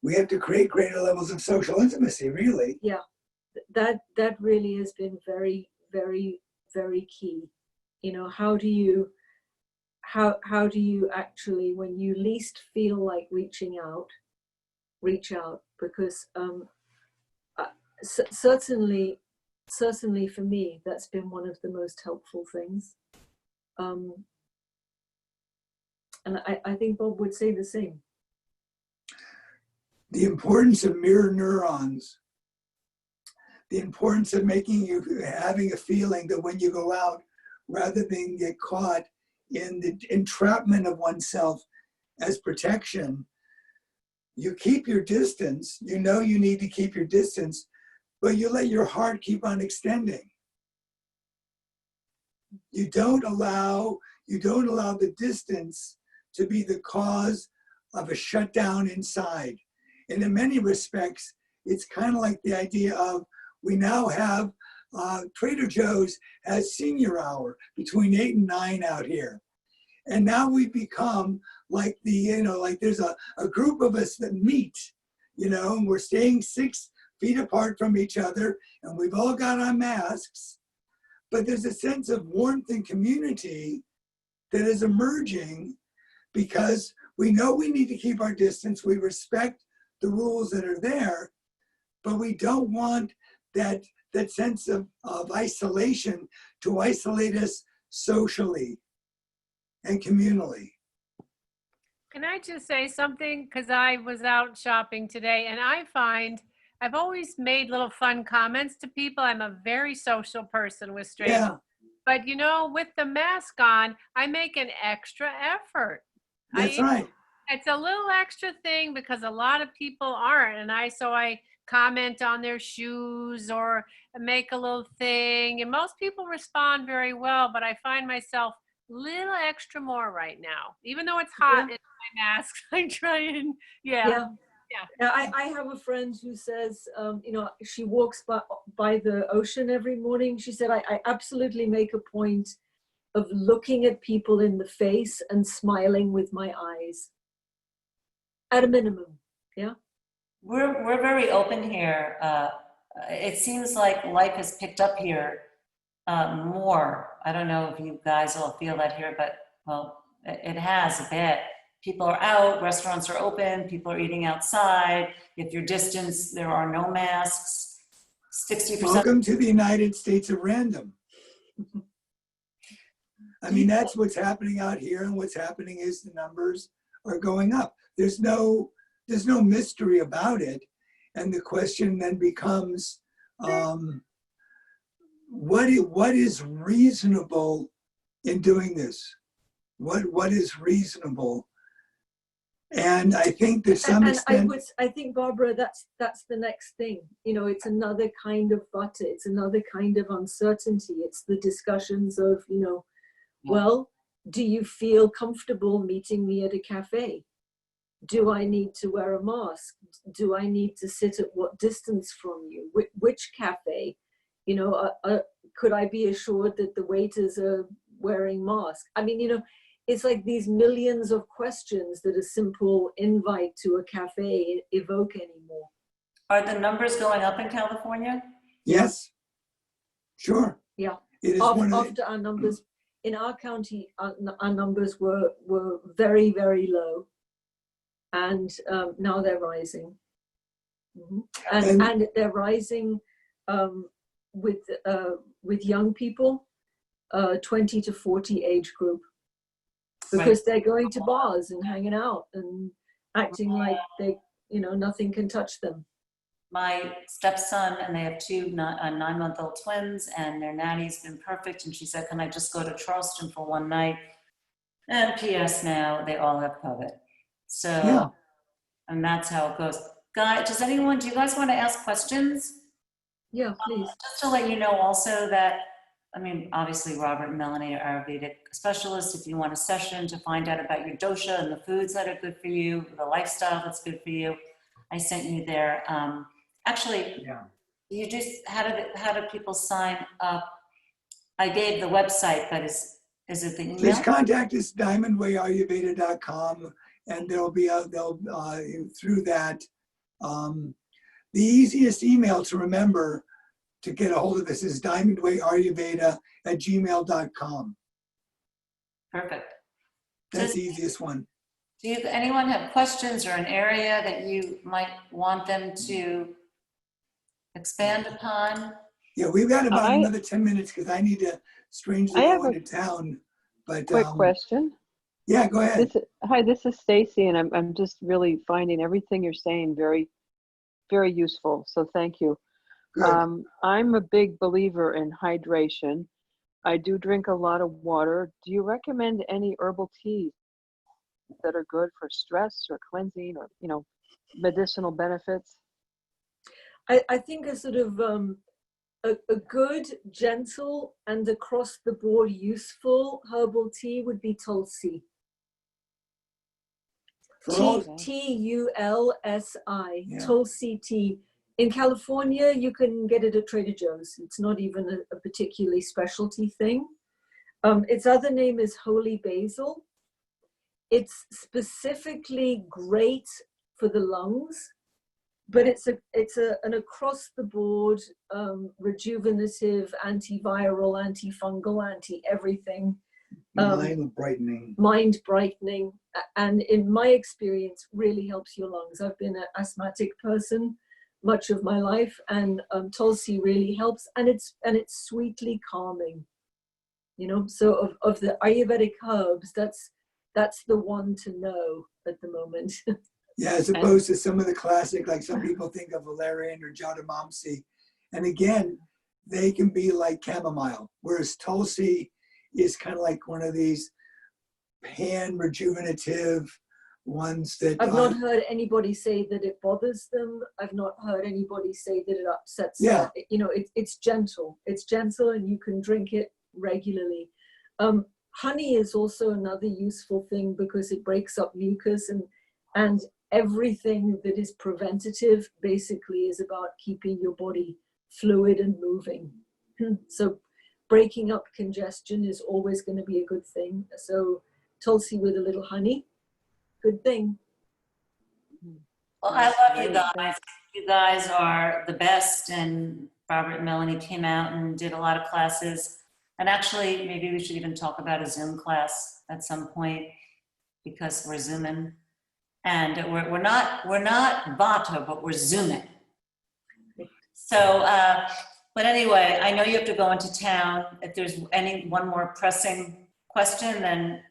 we have to create greater levels of social intimacy, really. Yeah, that really has been very, very, very key. You know, how do you actually, when you least feel like reaching out, reach out? Because certainly for me, that's been one of the most helpful things. And I think Bob would say the same. The importance of mirror neurons, the importance of having a feeling that when you go out, rather than get caught in the entrapment of oneself as protection, you keep your distance. You know you need to keep your distance, but you let your heart keep on extending. You don't allow the distance to be the cause of a shutdown inside. And in many respects, it's kind of like the idea of, we now have Trader Joe's has senior hour between 8 and 9 out here. And now we've become like like there's a group of us that meet, you know, and we're staying 6 feet apart from each other, and we've all got our masks, but there's a sense of warmth and community that is emerging because we know we need to keep our distance. We respect the rules that are there, but we don't want that sense of isolation to isolate us socially and communally. Can I just say something? Because I was out shopping today, and I find I've always made little fun comments to people. I'm a very social person with strangers. Yeah. But, you know, with the mask on, I make an extra effort. That's right. It's a little extra thing because a lot of people aren't. And so I comment on their shoes or make a little thing. And most people respond very well, but I find myself a little extra more right now. Even though it's hot in my mask, I try and, yeah. Yeah, I have a friend who says, you know, she walks by the ocean every morning. She said, I absolutely make a point of looking at people in the face and smiling with my eyes at a minimum. Yeah. We're very open here. It seems like life has picked up here more. I don't know if you guys all feel that here, but well, it has a bit. People are out, restaurants are open, people are eating outside. If you're distanced, there are no masks. 60%. Welcome to the United States of random. I mean, that's what's happening out here, and what's happening is the numbers are going up. There's no mystery about it. And the question then becomes, what is reasonable in doing this? What is reasonable? And I think to some extent, I think, Barbara, that's the next thing. You know, it's another kind of butter. It's another kind of uncertainty. It's the discussions of, you know, well, do you feel comfortable meeting me at a cafe? Do I need to wear a mask? Do I need to sit at what distance from you? Which cafe? You know, could I be assured that the waiters are wearing masks? I mean, you know, it's like these millions of questions that a simple invite to a cafe evoke anymore. Are the numbers going up in California? yes, sure. Yeah. It is After our numbers in our county, our numbers were very, very low, and now they're rising. Mm-hmm. And they're rising with young people, 20 to 40 age group, because they're going to bars and hanging out and acting like they, you know, nothing can touch them. My stepson, and they have two 9-month-old twins, and their nanny's been perfect. And she said, can I just go to Charleston for one night? And P.S. now they all have COVID. So, Yeah. and that's how it goes. Guy, do you guys want to ask questions? Yeah, please. Just to let you know also that, I mean, obviously Robert and Melanie are Ayurvedic specialists. If you want a session to find out about your dosha and the foods that are good for you, the lifestyle that's good for you, I sent you there. Actually, you just, how do people sign up? I gave the website, but is it the email? Please contact us, diamondwayayurveda.com, and they'll through that. The easiest email to remember to get a hold of us is diamondwayayurveda@gmail.com. Perfect. That's the easiest one. Do anyone have questions or an area that you might want them to expand upon? Yeah, we've got about another 10 minutes because I need to strangely go into town. But quick question. Yeah, go ahead. Hi, this is Stacy, and I'm just really finding everything you're saying very, very useful. So thank you. Good. I'm a big believer in hydration. I do drink a lot of water. Do you recommend any herbal teas that are good for stress or cleansing or, you know, medicinal benefits? I think a sort of a good, gentle, and across the board useful herbal tea would be Tulsi. Tulsi, Tulsi tea. In California, you can get it at Trader Joe's. It's not even a particularly specialty thing. Its other name is holy basil. It's specifically great for the lungs, but it's an across the board rejuvenative, antiviral, antifungal, anti-everything. Mind brightening. Mind brightening, and in my experience, really helps your lungs. I've been an asthmatic person much of my life, and Tulsi really helps, and it's sweetly calming. You know, so of the Ayurvedic herbs, that's the one to know at the moment. Yeah, as opposed to some of the classic, like some people think of valerian or jadamamsi. And again, they can be like chamomile, whereas Tulsi is kind of like one of these pan-rejuvenative ones that... I've not heard anybody say that it bothers them. I've not heard anybody say that it upsets them. You know, it's gentle. It's gentle, and you can drink it regularly. Honey is also another useful thing because it breaks up mucus, and everything that is preventative basically is about keeping your body fluid and moving. So breaking up congestion is always going to be a good thing. So Tulsi with a little honey, good thing. Well, I love you Great, guys. You guys are the best, and Robert and Melanie came out and did a lot of classes. And actually, maybe we should even talk about a Zoom class at some point, because we're Zooming. And we're not Vata, but we're Zooming. So, but anyway, I know you have to go into town. If there's one more pressing question, then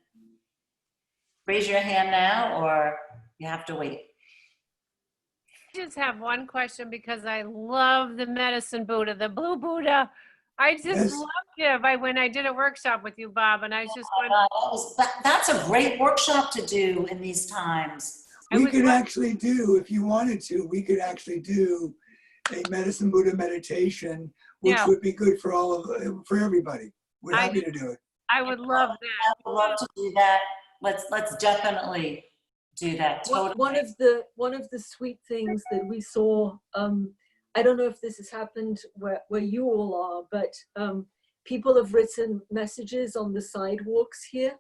raise your hand now, or you have to wait. I just have one question because I love the medicine Buddha, the blue Buddha. I just Yes. loved him. When I did a workshop with you, Bob, and I was just That's a great workshop to do in these times. We could actually do, if you wanted to, we could actually do a Medicine Buddha meditation, which Yeah. would be good for for everybody. We're I- happy to do it. I would love that. I would love to do that. Let's definitely do that. Totally. One of the sweet things that we saw, I don't know if this has happened where you all are, but people have written messages on the sidewalks here,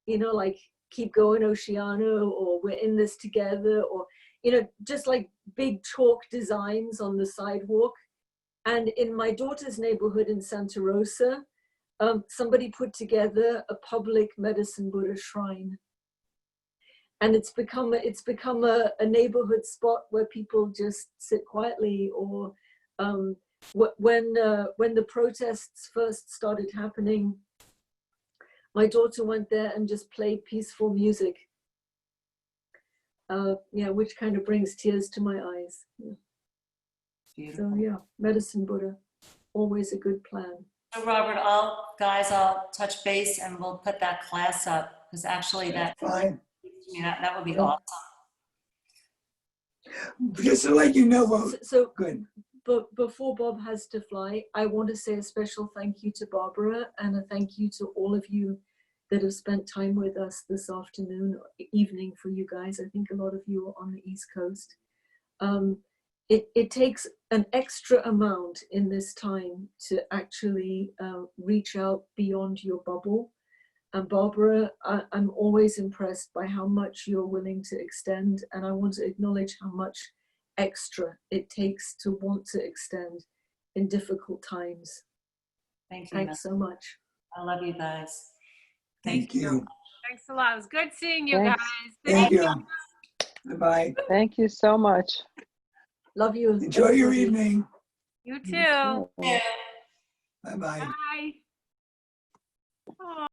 you know, like keep going Oceano, or we're in this together, or, you know, just like big chalk designs on the sidewalk. And in my daughter's neighborhood in Santa Rosa, somebody put together a public Medicine Buddha shrine. And it's become a neighborhood spot where people just sit quietly, or when the protests first started happening, my daughter went there and just played peaceful music. Yeah, which kind of brings tears to my eyes. Yeah. Beautiful. So yeah, Medicine Buddha, always a good plan. So Robert, I'll touch base and we'll put that class up, because actually that would be awesome. Just to let you know, well, So good. but before Bob has to fly, I want to say a special thank you to Barbara, and a thank you to all of you that have spent time with us this afternoon, or evening for you guys. I think a lot of you are on the East Coast. It takes an extra amount in this time to actually reach out beyond your bubble. And Barbara, I'm always impressed by how much you're willing to extend, and I want to acknowledge how much extra it takes to want to extend in difficult times. Thank you. Thanks so much. I love you guys. Thank you. Thanks a lot. It was good seeing you Thanks. guys. Thank you. Bye-bye. Thank you so much. Love you. Enjoy your evening. You You too. too. Bye-bye. Bye. Oh.